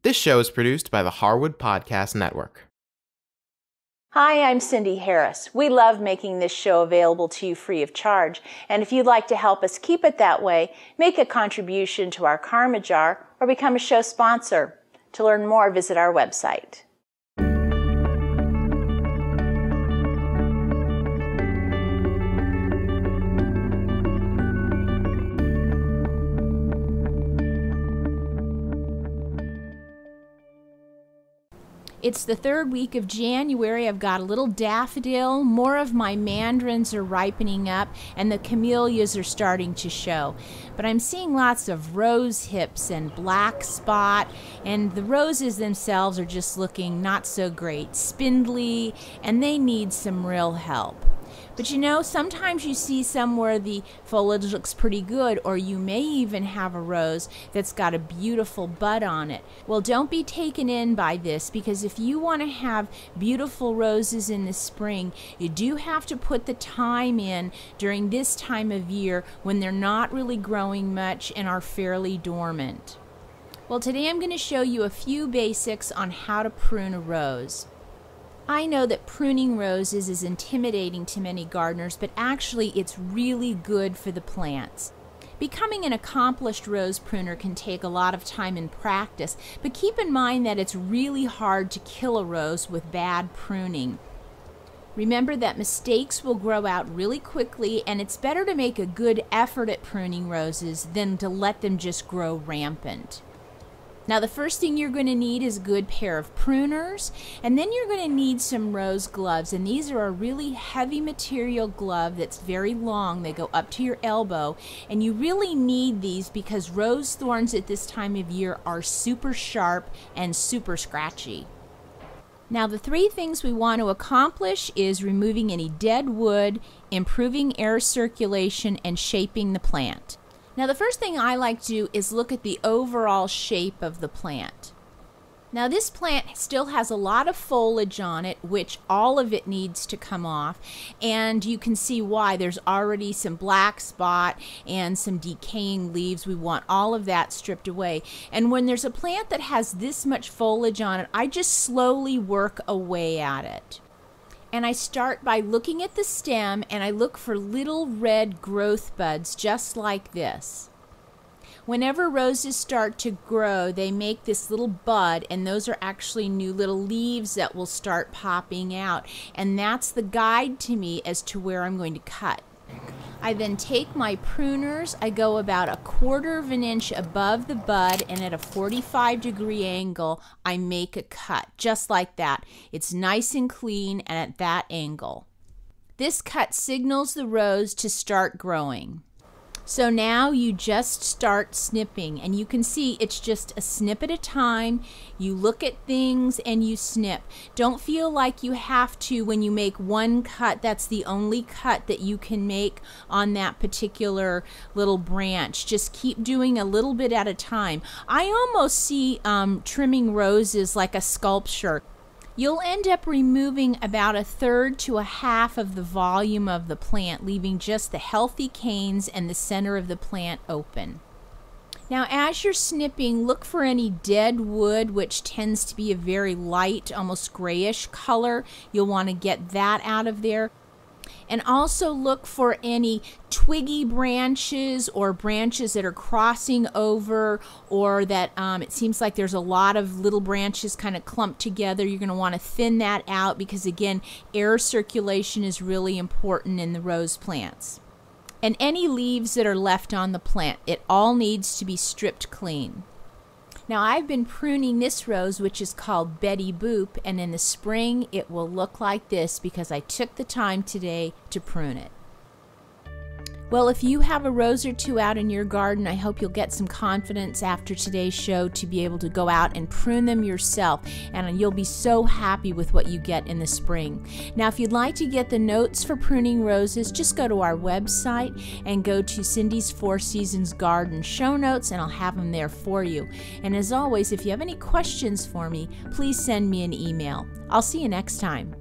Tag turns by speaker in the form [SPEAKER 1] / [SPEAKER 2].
[SPEAKER 1] This show is produced by the Harwood Podcast Network.
[SPEAKER 2] Hi, I'm Cindy Harris. We love making this show available to you free of charge, and if you'd like to help us keep it that way, make a contribution to our Karma Jar or become a show sponsor. To learn more, visit our website.
[SPEAKER 3] It's the third week of January. I've got a little daffodil, more of my mandarins are ripening up, and the camellias are starting to show. But I'm seeing lots of rose hips and black spot, and the roses themselves are just looking not so great, spindly, and they need some real help. But you know, sometimes you see some where the foliage looks pretty good, or you may even have a rose that's got a beautiful bud on it. Well, don't be taken in by this, because if you want to have beautiful roses in the spring, you do have to put the time in during this time of year when they're not really growing much and are fairly dormant. Well, today I'm going to show you a few basics on how to prune a rose. I know that pruning roses is intimidating to many gardeners, but actually it's really good for the plants. Becoming an accomplished rose pruner can take a lot of time and practice, but keep in mind that it's really hard to kill a rose with bad pruning. Remember that mistakes will grow out really quickly, and it's better to make a good effort at pruning roses than to let them just grow rampant. Now, the first thing you're going to need is a good pair of pruners, and then you're going to need some rose gloves, and these are a really heavy material glove that's very long. They go up to your elbow, and you really need these because rose thorns at this time of year are super sharp and super scratchy. Now, the three things we want to accomplish is removing any dead wood, improving air circulation, and shaping the plant. Now, the first thing I like to do is look at the overall shape of the plant. Now, this plant still has a lot of foliage on it, which all of it needs to come off, and you can see why. There's already some black spot and some decaying leaves. We want all of that stripped away. And when there's a plant that has this much foliage on it, I just slowly work away at it. And I start by looking at the stem, and I look for little red growth buds just like this. Whenever roses start to grow, they make this little bud, and those are actually new little leaves that will start popping out. And that's the guide to me as to where I'm going to cut. I then take my pruners, I go about 1/4 of an inch above the bud, and at a 45-degree angle, I make a cut, just like that. It's nice and clean and at that angle. This cut signals the rose to start growing. So now you just start snipping, and you can see it's just a snip at a time. You look at things and you snip. Don't feel like you have to, when you make one cut, that's the only cut that you can make on that particular little branch. Just keep doing a little bit at a time. I almost see trimming roses like a sculpture. You'll end up removing about 1/3 to 1/2 of the volume of the plant, leaving just the healthy canes and the center of the plant open. Now, as you're snipping, look for any dead wood, which tends to be a very light, almost grayish color. You'll want to get that out of there. And also look for any twiggy branches or branches that are crossing over, or that it seems like there's a lot of little branches kind of clumped together. You're going to want to thin that out because, again, air circulation is really important in the rose plants. And any leaves that are left on the plant, it all needs to be stripped clean. Now, I've been pruning this rose, which is called Betty Boop, and in the spring it will look like this because I took the time today to prune it. Well, if you have a rose or two out in your garden, I hope you'll get some confidence after today's show to be able to go out and prune them yourself, and you'll be so happy with what you get in the spring. Now, if you'd like to get the notes for pruning roses, just go to our website and go to Cindy's Four Seasons Garden show notes, and I'll have them there for you. And as always, if you have any questions for me, please send me an email. I'll see you next time.